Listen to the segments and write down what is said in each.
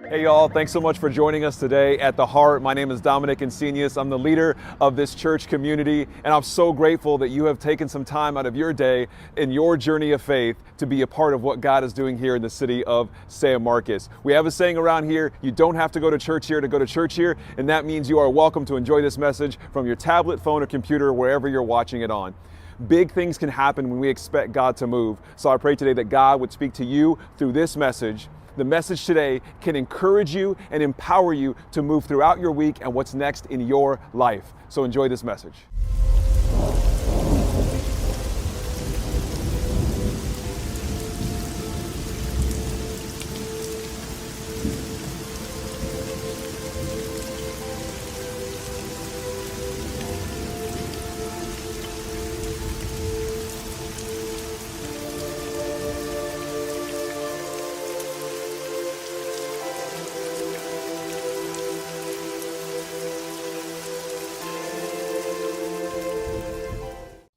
Hey y'all, thanks so much for joining us today at The Heart. My name is Dominic Insenius. I'm the leader of this church community, and I'm so grateful that you have taken some time out of your day in your journey of faith to be a part of what God is doing here in the city of San Marcos. We have a saying around here, you don't have to go to church here to go to church here, and that means you are welcome to enjoy this message from your tablet, phone, or computer, wherever you're watching it on. Big things can happen when we expect God to move. So I pray today that God would speak to you through this message. The message today can encourage you and empower you to move throughout your week and what's next in your life. So enjoy this message.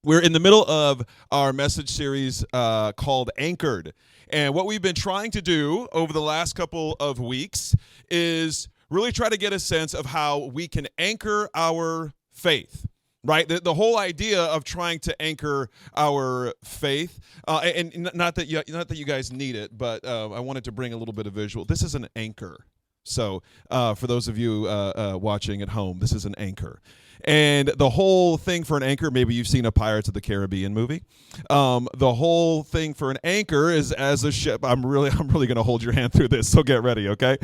We're in the middle of our message series called Anchored. And what we've been trying to do over the last couple of weeks is really try to get a sense of how we can anchor our faith. Right, the whole idea of trying to anchor our faith, and not that you guys need it, but I wanted to bring a little bit of visual. This is an anchor. So for those of you watching at home, this is an anchor. And the whole thing for an anchor, maybe you've seen a Pirates of the Caribbean movie. The whole thing for an anchor is as a ship. I'm really going to hold your hand through this, so get ready, okay?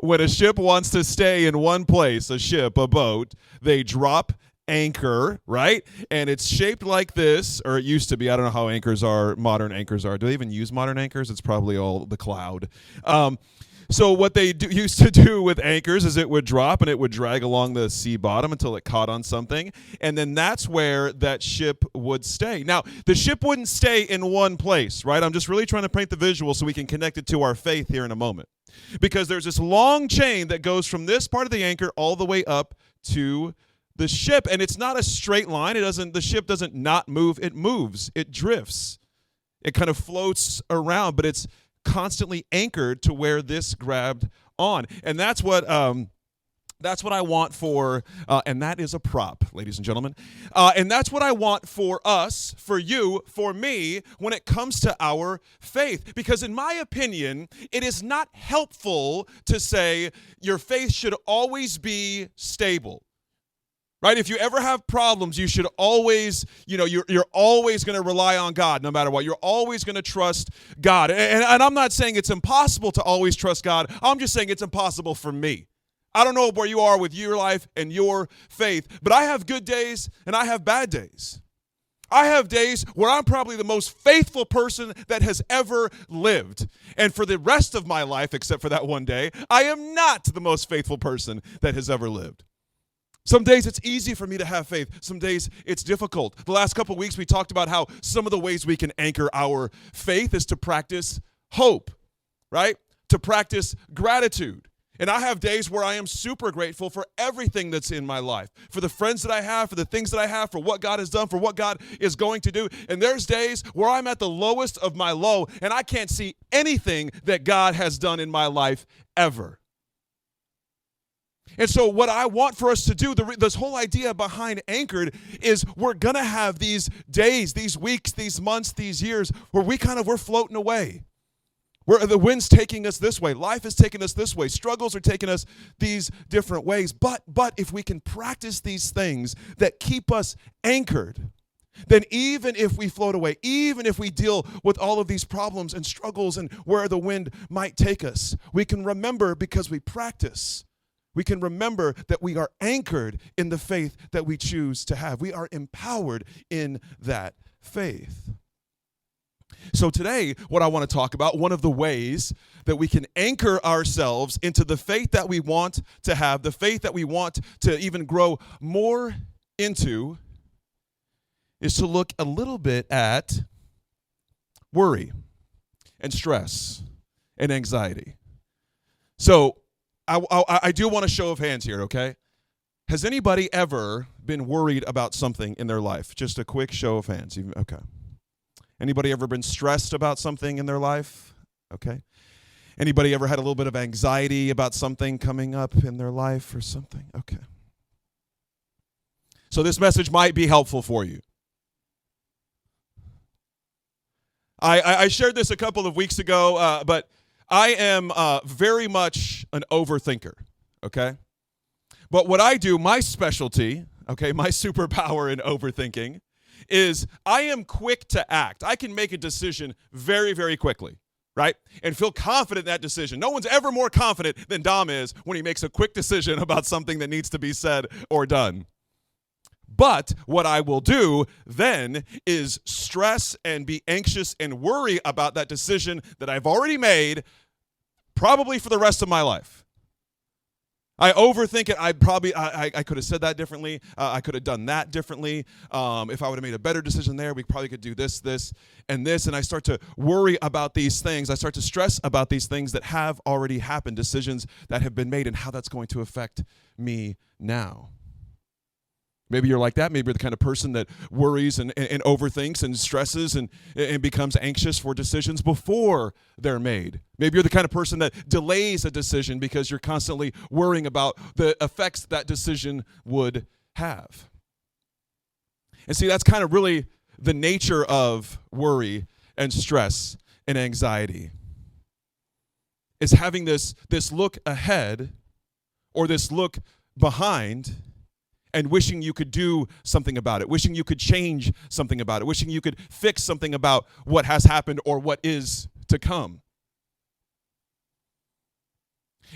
When a ship wants to stay in one place, a boat, they drop anchor, right? And it's shaped like this, or it used to be. I don't know how modern anchors are. Do they even use modern anchors? It's probably all the cloud. So what they used to do with anchors is it would drop and it would drag along the sea bottom until it caught on something, and then that's where that ship would stay. Now, the ship wouldn't stay in one place, right? I'm just really trying to paint the visual so we can connect it to our faith here in a moment. Because there's this long chain that goes from this part of the anchor all the way up to the ship, and it's not a straight line. The ship doesn't not move, it moves, it drifts. It kind of floats around, but it's constantly anchored to where this grabbed on. And that's what I want for, and that is a prop, ladies and gentlemen. And that's what I want for us, for you, for me, when it comes to our faith. Because in my opinion, it is not helpful to say your faith should always be stable. Right? If you ever have problems, you should always, you're always going to rely on God no matter what. You're always going to trust God. And I'm not saying it's impossible to always trust God. I'm just saying it's impossible for me. I don't know where you are with your life and your faith, but I have good days and I have bad days. I have days where I'm probably the most faithful person that has ever lived. And for the rest of my life, except for that one day, I am not the most faithful person that has ever lived. Some days it's easy for me to have faith. Some days it's difficult. The last couple of weeks we talked about how some of the ways we can anchor our faith is to practice hope, right? To practice gratitude. And I have days where I am super grateful for everything that's in my life, for the friends that I have, for the things that I have, for what God has done, for what God is going to do. And there's days where I'm at the lowest of my low and I can't see anything that God has done in my life ever. And so what I want for us to do, this whole idea behind Anchored is we're going to have these days, these weeks, these months, these years where we're floating away. Where the wind's taking us this way. Life is taking us this way. Struggles are taking us these different ways. But if we can practice these things that keep us anchored, then even if we float away, even if we deal with all of these problems and struggles and where the wind might take us, we can remember because we practice. We can remember that we are anchored in the faith that we choose to have. We are empowered in that faith. So today, what I want to talk about, one of the ways that we can anchor ourselves into the faith that we want to have, the faith that we want to even grow more into, is to look a little bit at worry and stress and anxiety. So I do want a show of hands here, okay? Has anybody ever been worried about something in their life? Just a quick show of hands. Okay. Anybody ever been stressed about something in their life? Okay? Anybody ever had a little bit of anxiety about something coming up in their life or something? Okay. So this message might be helpful for you. I shared this a couple of weeks ago, but I am very much an overthinker, okay? But what I do, my specialty, okay, my superpower in overthinking is I am quick to act. I can make a decision very, very quickly, right? And feel confident in that decision. No one's ever more confident than Dom is when he makes a quick decision about something that needs to be said or done. But what I will do then is stress and be anxious and worry about that decision that I've already made, probably for the rest of my life. I overthink it. I could have said that differently. I could have done that differently. If I would have made a better decision there, we probably could do this, and this. And I start to worry about these things. I start to stress about these things that have already happened, decisions that have been made, and how that's going to affect me now. Maybe you're like that. Maybe you're the kind of person that worries and overthinks and stresses and becomes anxious for decisions before they're made. Maybe you're the kind of person that delays a decision because you're constantly worrying about the effects that decision would have. And see, that's kind of really the nature of worry and stress and anxiety, is having this look ahead or this look behind and wishing you could do something about it, wishing you could change something about it, wishing you could fix something about what has happened or what is to come.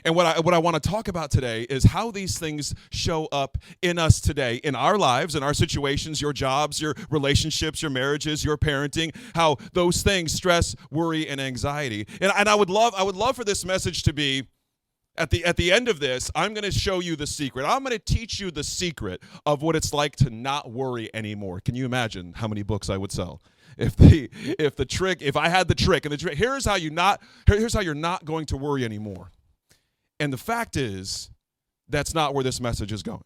And what I want to talk about today is how these things show up in us today, in our lives, in our situations, your jobs, your relationships, your marriages, your parenting, how those things, stress, worry, and anxiety. And I would love for this message to be, At the end of this, I'm going to show you the secret. I'm going to teach you the secret of what it's like to not worry anymore. Can you imagine how many books I would sell if I had the trick, and the trick, here's how you're not going to worry anymore. And the fact is, that's not where this message is going.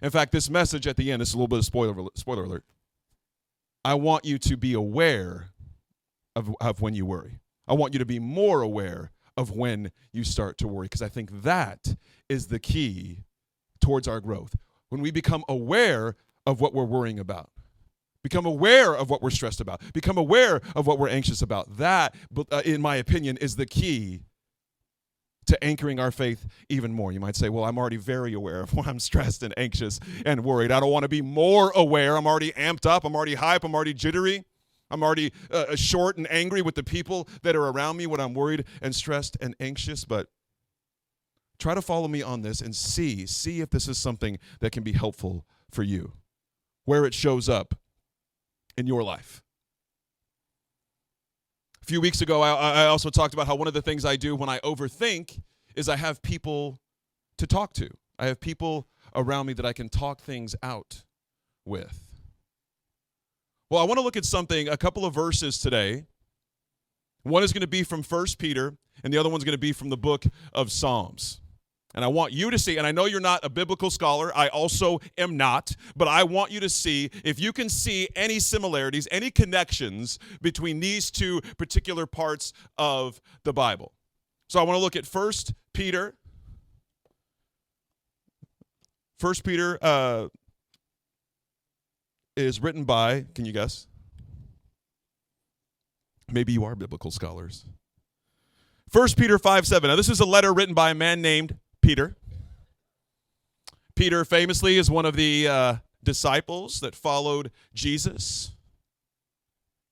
In fact, this message at the end, this is a little bit of spoiler alert. I want you to be aware of when you worry. I want you to be more aware of when you start to worry, because I think that is the key towards our growth. When we become aware of what we're worrying about, become aware of what we're stressed about, become aware of what we're anxious about, that, in my opinion, is the key to anchoring our faith even more. You might say, well, I'm already very aware of when I'm stressed and anxious and worried. I don't want to be more aware. I'm already amped up. I'm already hype. I'm already jittery. I'm already short and angry with the people that are around me when I'm worried and stressed and anxious. But try to follow me on this and see if this is something that can be helpful for you, where it shows up in your life. A few weeks ago, I also talked about how one of the things I do when I overthink is I have people to talk to. I have people around me that I can talk things out with. Well, I want to look at a couple of verses today. One is going to be from 1 Peter, and the other one's going to be from the book of Psalms. And I want you to see, and I know you're not a biblical scholar, I also am not, but I want you to see if you can see any similarities, any connections between these two particular parts of the Bible. So I want to look at 1 Peter. 1 Peter is written by, can you guess? Maybe you are biblical scholars. 1 Peter 5:7. Now this is a letter written by a man named Peter. Peter famously is one of the disciples that followed Jesus.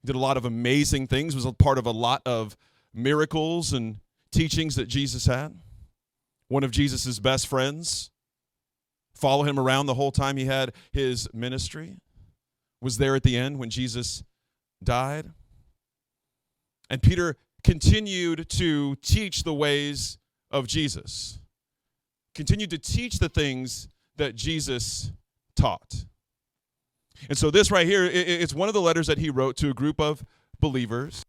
He did a lot of amazing things, was a part of a lot of miracles and teachings that Jesus had. One of Jesus' best friends, followed him around the whole time he had his ministry, was there at the end when Jesus died. And Peter continued to teach the ways of Jesus, continued to teach the things that Jesus taught. And so this right here, it's one of the letters that he wrote to a group of believers.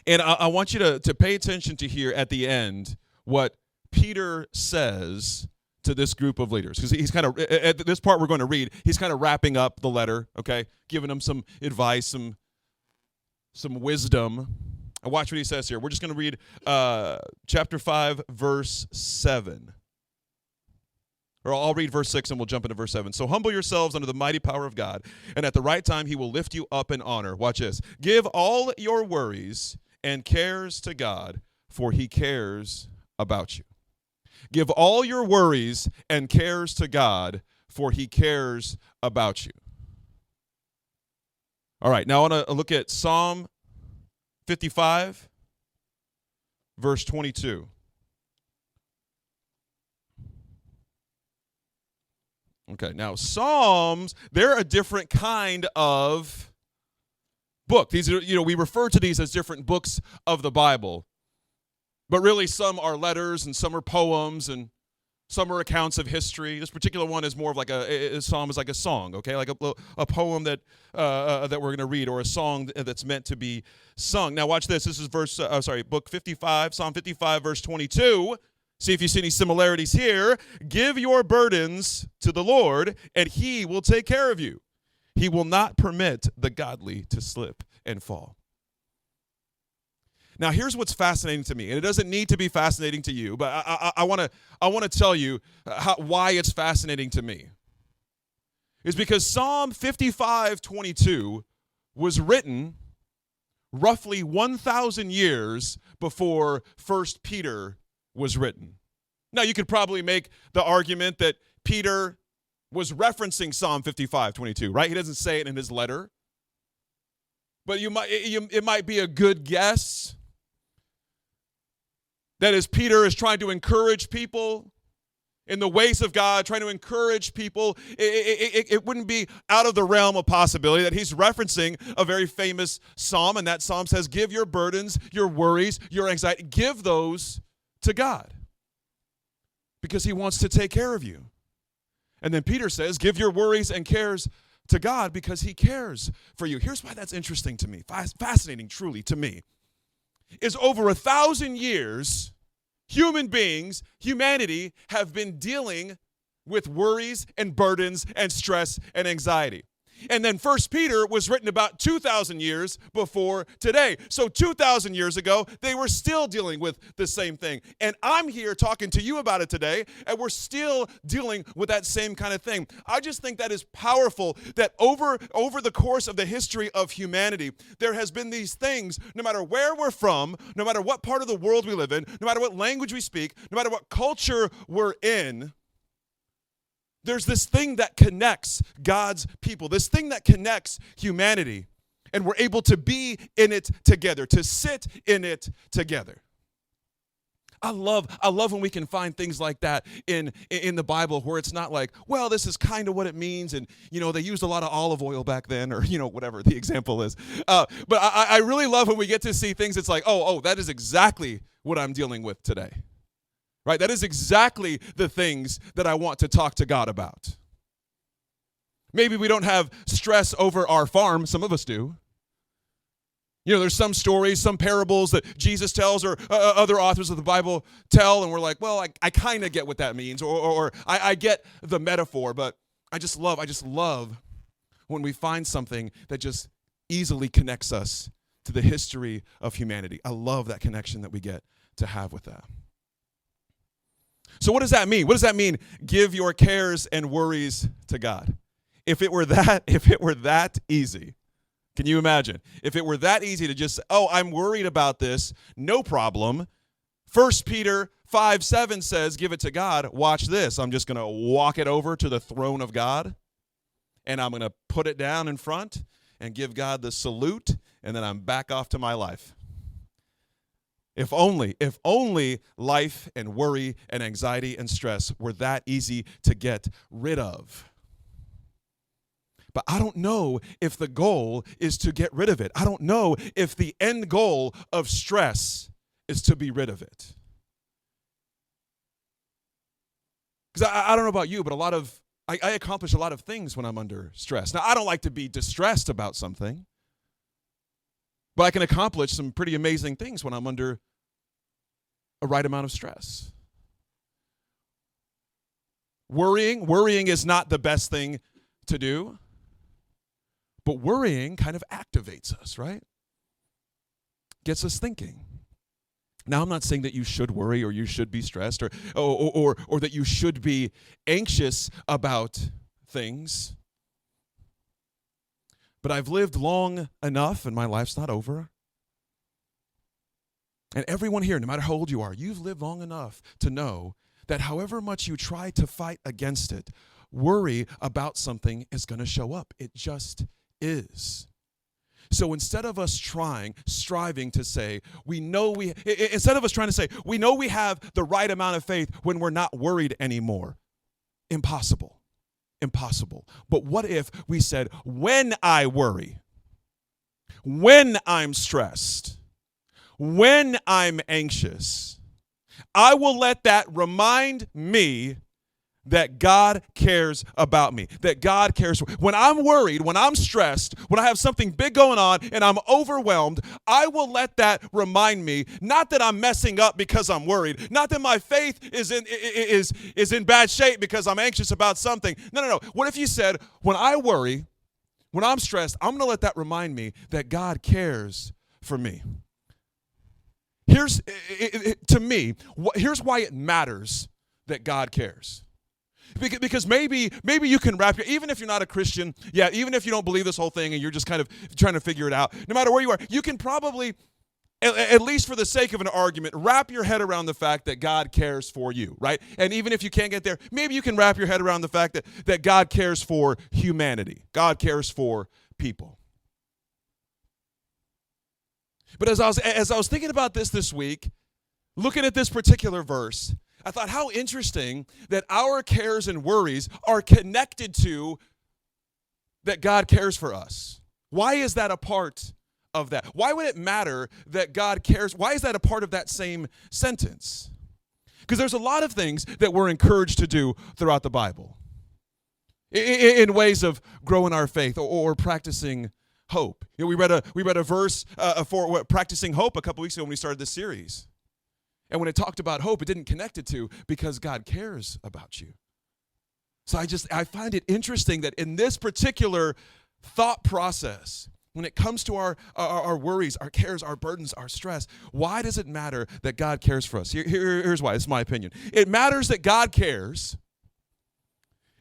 And I want you to pay attention to here at the end what Peter says to this group of leaders. Because he's kind of, at this part we're going to read, he's kind of wrapping up the letter, okay? Giving them some advice, some wisdom And watch what he says here. We're just going to read chapter 5, verse 7. Or I'll read verse 6 and we'll jump into verse 7. So humble yourselves under the mighty power of God, and at the right time he will lift you up in honor. Watch this. Give all your worries and cares to God, for he cares about you. Give all your worries and cares to God, for he cares about you. All right, now I want to look at Psalm 55, verse 22. Okay, now Psalms, they're a different kind of book. These are, we refer to these as different books of the Bible. But really some are letters and some are poems and some are accounts of history. This particular one is more of like a psalm is like a song, okay? Like a poem that we're going to read, or a song that's meant to be sung. Now watch this. This is book 55, Psalm 55, verse 22. See if you see any similarities here. Give your burdens to the Lord, and he will take care of you. He will not permit the godly to slip and fall. Now, here's what's fascinating to me, and it doesn't need to be fascinating to you, but I want to tell you why it's fascinating to me. It's because Psalm 55:22 was written roughly 1,000 years before 1 Peter was written. Now, you could probably make the argument that Peter was referencing Psalm 55:22, right? He doesn't say it in his letter. But it might be a good guess that as Peter is trying to encourage people in the ways of God, trying to encourage people, it wouldn't be out of the realm of possibility that he's referencing a very famous psalm, and that psalm says, give your burdens, your worries, your anxiety, give those to God because he wants to take care of you. And then Peter says, give your worries and cares to God because he cares for you. Here's why that's interesting to me, fascinating truly to me, is over 1,000 years, human beings, humanity have been dealing with worries and burdens and stress and anxiety. And then 1 Peter was written about 2,000 years before today. So 2,000 years ago, they were still dealing with the same thing. And I'm here talking to you about it today, and we're still dealing with that same kind of thing. I just think that is powerful that over the course of the history of humanity, there has been these things, no matter where we're from, no matter what part of the world we live in, no matter what language we speak, no matter what culture we're in, there's this thing that connects God's people, this thing that connects humanity, and we're able to be in it together, to sit in it together. I love when we can find things like that in the Bible where it's not like, well, this is kind of what it means, and, they used a lot of olive oil back then, or, whatever the example is. But I really love when we get to see things, it's like, oh, that is exactly what I'm dealing with today. Right? That is exactly the things that I want to talk to God about. Maybe we don't have stress over our farm. Some of us do. There's some stories, some parables that Jesus tells or other authors of the Bible tell, and we're like, well, I kind of get what that means, or I get the metaphor, but I just love when we find something that just easily connects us to the history of humanity. I love that connection that we get to have with that. So what does that mean? What does that mean? Give your cares and worries to God. If it were that easy, can you imagine? If it were that easy to just, I'm worried about this, no problem. 1 Peter 5:7 says, give it to God. Watch this. I'm just going to walk it over to the throne of God, and I'm going to put it down in front and give God the salute, and then I'm back off to my life. If only life and worry and anxiety and stress were that easy to get rid of. But I don't know if the goal is to get rid of it. I don't know if the end goal of stress is to be rid of it. Because I don't know about you, but I accomplish a lot of things when I'm under stress. Now, I don't like to be distressed about something, but I can accomplish some pretty amazing things when I'm under a right amount of stress. Worrying is not the best thing to do, but worrying kind of activates us, right? gets us thinking. Now, I'm not saying that you should worry or you should be stressed or that you should be anxious about things. But I've lived long enough and my life's not over. And everyone here, no matter how old you are, you've lived long enough to know that however much you try to fight against it, worry about something is going to show up. It just is. So instead of us striving to say, instead of us trying to say, we know we have the right amount of faith when we're not worried anymore. Impossible. But what if we said, when I worry, when I'm stressed, when I'm anxious, I will let that remind me that God cares about me, that God cares. When I'm worried, when I'm stressed, when I have something big going on and I'm overwhelmed, I will let that remind me, not that I'm messing up because I'm worried, not that my faith is in bad shape because I'm anxious about something. No. What if you said, when I worry, when I'm stressed, I'm going to let that remind me that God cares for me. Here's why it matters that God cares. Because maybe you can even if you're not a Christian, even if you don't believe this whole thing and you're just kind of trying to figure it out, no matter where you are, you can probably, at least for the sake of an argument, wrap your head around the fact that God cares for you, right? And even if you can't get there, maybe you can wrap your head around the fact that God cares for humanity. God cares for people. But as I was thinking about this week, looking at this particular verse, I thought how interesting that our cares and worries are connected to that God cares for us. Why is that a part of that? Why would it matter that God cares? Why is that a part of that same sentence? Because there's a lot of things that we're encouraged to do throughout the Bible in ways of growing our faith or practicing hope. We read a verse for practicing hope a couple weeks ago when we started this series. And when it talked about hope, it didn't connect it to because God cares about you. So I find it interesting that in this particular thought process, when it comes to our worries, our cares, our burdens, our stress, why does it matter that God cares for us? Here's why. It's my opinion. It matters that God cares.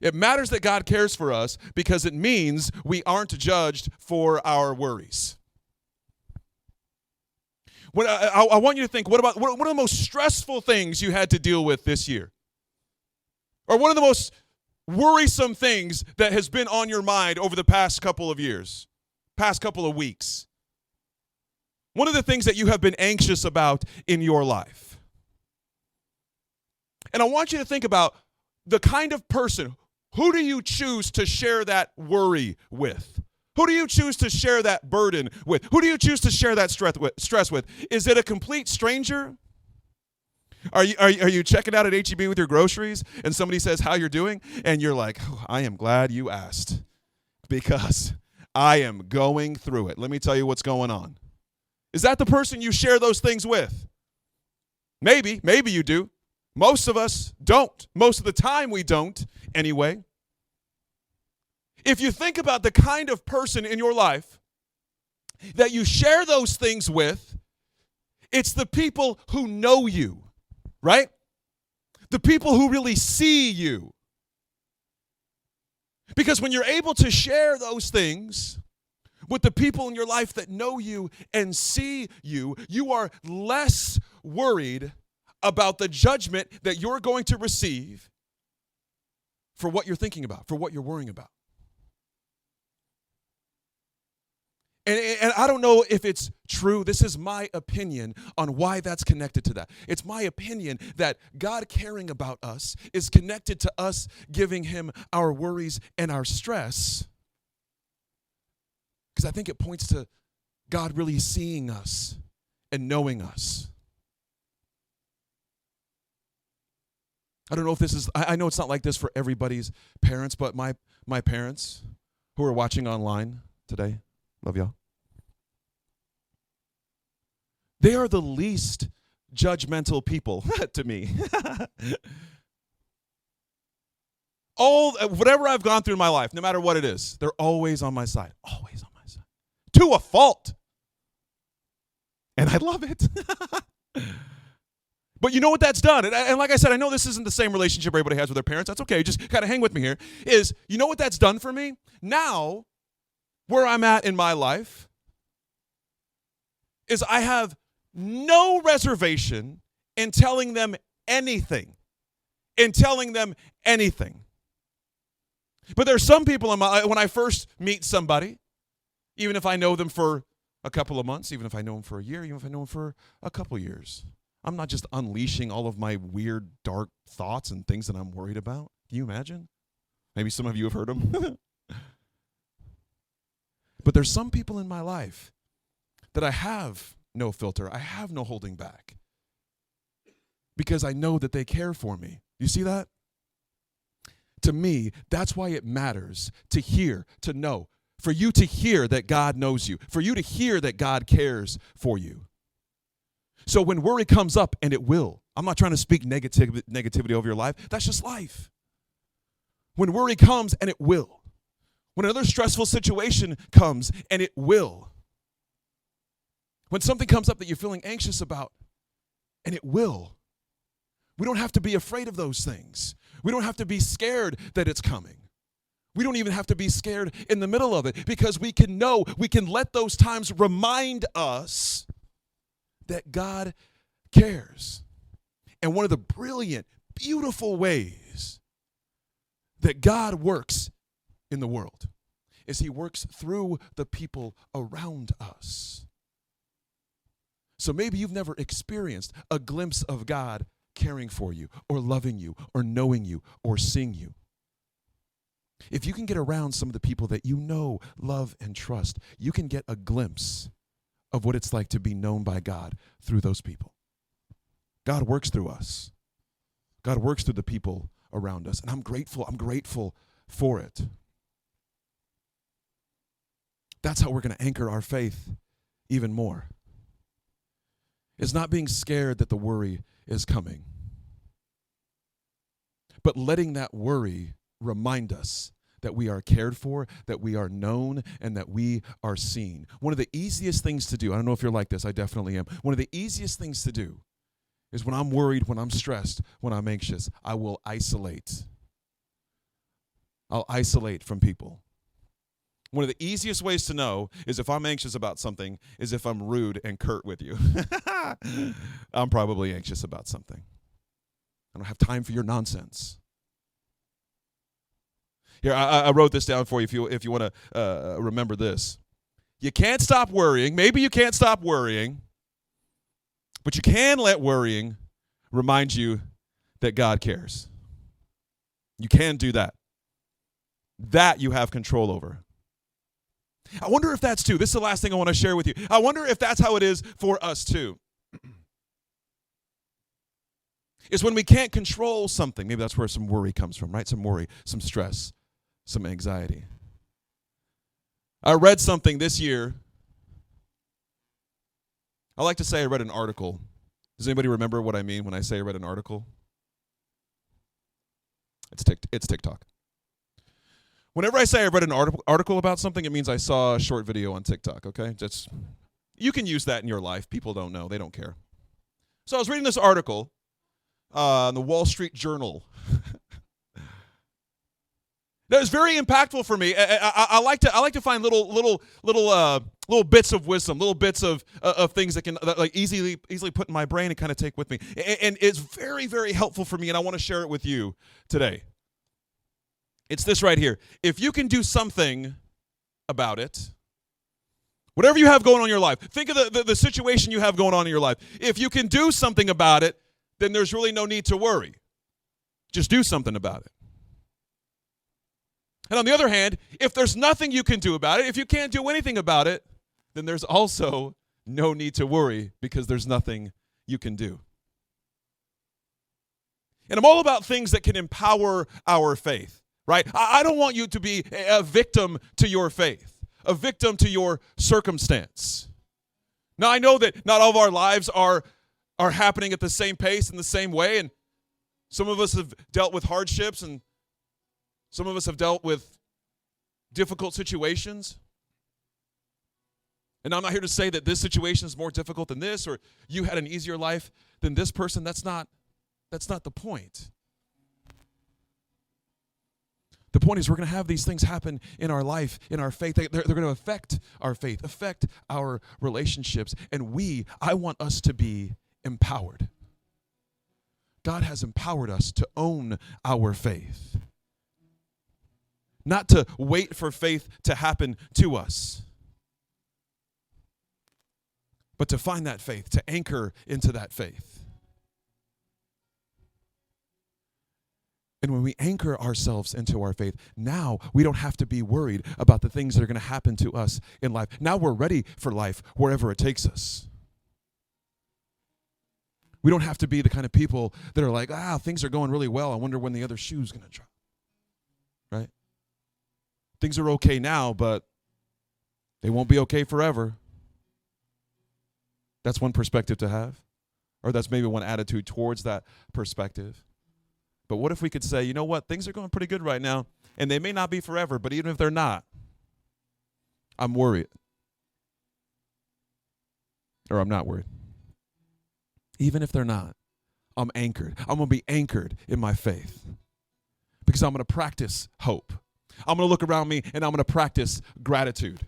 It matters that God cares for us because it means we aren't judged for our worries. I want you to think, what are the most stressful things you had to deal with this year? Or what are the most worrisome things that has been on your mind over the past couple of years, past couple of weeks? What are the things that you have been anxious about in your life? And I want you to think about the kind of person, who do you choose to share that worry with? Who do you choose to share that burden with? Who do you choose to share that stress with? Is it a complete stranger? Are you checking out at H-E-B with your groceries and somebody says how you're doing? And you're like, oh, I am glad you asked because I am going through it. Let me tell you what's going on. Is that the person you share those things with? Maybe you do. Most of us don't. Most of the time we don't anyway. If you think about the kind of person in your life that you share those things with, it's the people who know you, right? The people who really see you. Because when you're able to share those things with the people in your life that know you and see you, you are less worried about the judgment that you're going to receive for what you're thinking about, for what you're worrying about. And I don't know if it's true. This is my opinion on why that's connected to that. It's my opinion that God caring about us is connected to us giving him our worries and our stress. Because I think it points to God really seeing us and knowing us. I don't know if this is, I know it's not like this for everybody's parents, but my parents who are watching online today, love y'all. They are the least judgmental people to me. Whatever I've gone through in my life, no matter what it is, they're always on my side. Always on my side. To a fault. And I love it. But you know what that's done? And like I said, I know this isn't the same relationship everybody has with their parents. That's okay. Just kind of hang with me here. You know what that's done for me? Now, where I'm at in my life is I have no reservation in telling them anything. But there's some people when I first meet somebody, even if I know them for a couple of months, even if I know them for a year, even if I know them for a couple of years, I'm not just unleashing all of my weird, dark thoughts and things that I'm worried about. Can you imagine? Maybe some of you have heard them. But there's some people in my life that I have no filter. I have no holding back because I know that they care for me. You see that? To me, that's why it matters to hear, to know, for you to hear that God knows you, for you to hear that God cares for you. So when worry comes up, and it will, I'm not trying to speak negativity over your life. That's just life. When worry comes, and it will. When another stressful situation comes, and it will. When something comes up that you're feeling anxious about, and it will. We don't have to be afraid of those things. We don't have to be scared that it's coming. We don't even have to be scared in the middle of it because we can know, we can let those times remind us that God cares. And one of the brilliant, beautiful ways that God works in the world is He works through the people around us. So maybe you've never experienced a glimpse of God caring for you or loving you or knowing you or seeing you. If you can get around some of the people that you know, love, and trust, you can get a glimpse of what it's like to be known by God through those people. God works through us. God works through the people around us, and I'm grateful for it. That's how we're going to anchor our faith even more. It's not being scared that the worry is coming, but letting that worry remind us that we are cared for, that we are known, and that we are seen. One of the easiest things to do, I don't know if you're like this, I definitely am. One of the easiest things to do is when I'm worried, when I'm stressed, when I'm anxious, I will isolate. I'll isolate from people. One of the easiest ways to know is if I'm anxious about something is if I'm rude and curt with you. I'm probably anxious about something. I don't have time for your nonsense. Here, I wrote this down for you if you want to remember this. You can't stop worrying. Maybe you can't stop worrying, but you can let worrying remind you that God cares. You can do that. That you have control over. I wonder if that's too. This is the last thing I want to share with you. I wonder if that's how it is for us too. Is when we can't control something. Maybe that's where some worry comes from, right? Some worry, some stress, some anxiety. I read something this year. I like to say I read an article. Does anybody remember what I mean when I say I read an article? It's TikTok. Whenever I say I read an article about something, it means I saw a short video on TikTok, okay? You can use that in your life. People don't know. They don't care. So I was reading this article in the Wall Street Journal. That was very impactful for me. I like to find little bits of wisdom, little bits of things that can like easily put in my brain and kind of take with me. And it's very, very helpful for me, and I want to share it with you today. It's this right here. If you can do something about it, whatever you have going on in your life, think of the situation you have going on in your life. If you can do something about it, then there's really no need to worry. Just do something about it. And on the other hand, if there's nothing you can do about it, if you can't do anything about it, then there's also no need to worry because there's nothing you can do. And I'm all about things that can empower our faith. Right? I don't want you to be a victim to your faith, a victim to your circumstance. Now, I know that not all of our lives are happening at the same pace in the same way, and some of us have dealt with hardships, and some of us have dealt with difficult situations. And I'm not here to say that this situation is more difficult than this, or you had an easier life than this person. That's not the point. The point is we're going to have these things happen in our life, in our faith. They're going to affect our faith, affect our relationships. And I want us to be empowered. God has empowered us to own our faith. Not to wait for faith to happen to us, but to find that faith, to anchor into that faith. And when we anchor ourselves into our faith, now we don't have to be worried about the things that are going to happen to us in life. Now we're ready for life wherever it takes us. We don't have to be the kind of people that are like, things are going really well. I wonder when the other shoe's going to drop. Right? Things are okay now, but they won't be okay forever. That's one perspective to have. Or that's maybe one attitude towards that perspective. But what if we could say, you know what, things are going pretty good right now, and they may not be forever, but even if they're not, I'm worried. Or I'm not worried. Even if they're not, I'm anchored. I'm going to be anchored in my faith because I'm going to practice hope. I'm going to look around me and I'm going to practice gratitude.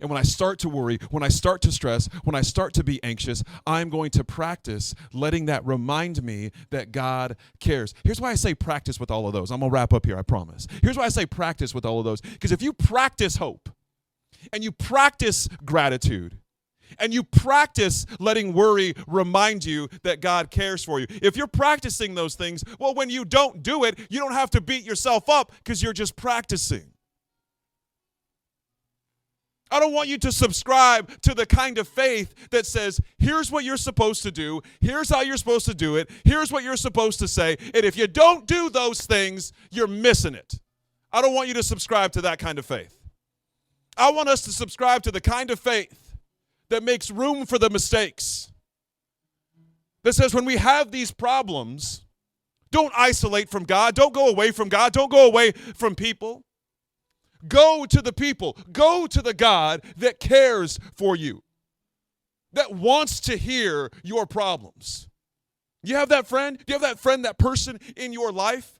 And when I start to worry, when I start to stress, when I start to be anxious, I'm going to practice letting that remind me that God cares. Here's why I say practice with all of those. I'm going to wrap up here, I promise. Here's why I say practice with all of those. Because if you practice hope and you practice gratitude and you practice letting worry remind you that God cares for you, if you're practicing those things, well, when you don't do it, you don't have to beat yourself up because you're just practicing. I don't want you to subscribe to the kind of faith that says, here's what you're supposed to do, here's how you're supposed to do it, here's what you're supposed to say, and if you don't do those things, you're missing it. I don't want you to subscribe to that kind of faith. I want us to subscribe to the kind of faith that makes room for the mistakes. That says when we have these problems, don't isolate from God, don't go away from God, don't go away from people. Go to the people. Go to the God that cares for you, that wants to hear your problems. You have that friend? Do you have that friend, that person in your life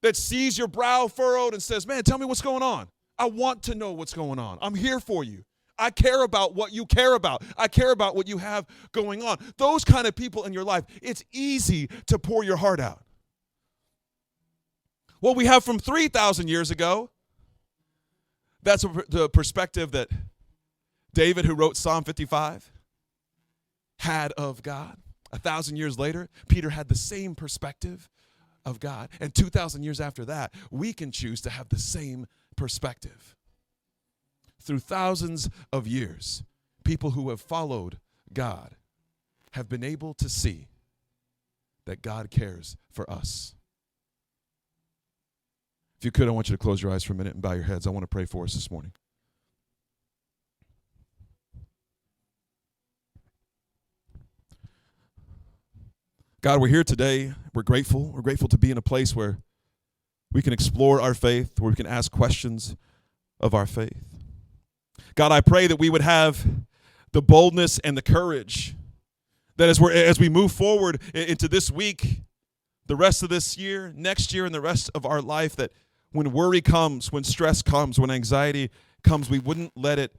that sees your brow furrowed and says, man, tell me what's going on. I want to know what's going on. I'm here for you. I care about what you care about. I care about what you have going on. Those kind of people in your life, it's easy to pour your heart out. What we have from 3,000 years ago, that's the perspective that David, who wrote Psalm 55, had of God. 1,000 years later, Peter had the same perspective of God. And 2,000 years after that, we can choose to have the same perspective. Through thousands of years, people who have followed God have been able to see that God cares for us. If you could, I want you to close your eyes for a minute and bow your heads. I want to pray for us this morning. God, we're here today. We're grateful. We're grateful to be in a place where we can explore our faith, where we can ask questions of our faith. God, I pray that we would have the boldness and the courage that as we move forward into this week, the rest of this year, next year, and the rest of our life, that when worry comes, when stress comes, when anxiety comes, we wouldn't let it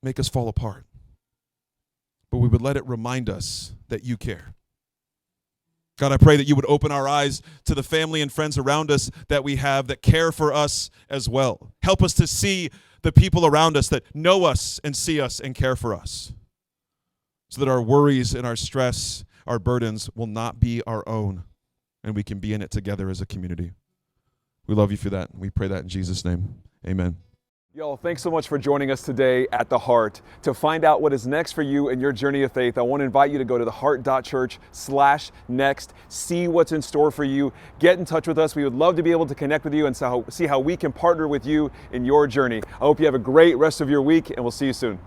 make us fall apart. But we would let it remind us that you care. God, I pray that you would open our eyes to the family and friends around us that we have that care for us as well. Help us to see the people around us that know us and see us and care for us, so that our worries and our stress, our burdens will not be our own, and we can be in it together as a community. We love you for that, and we pray that in Jesus' name. Amen. Y'all, thanks so much for joining us today at The Heart. To find out what is next for you in your journey of faith, I want to invite you to go to theheart.church/next, see what's in store for you, get in touch with us. We would love to be able to connect with you and see how we can partner with you in your journey. I hope you have a great rest of your week, and we'll see you soon.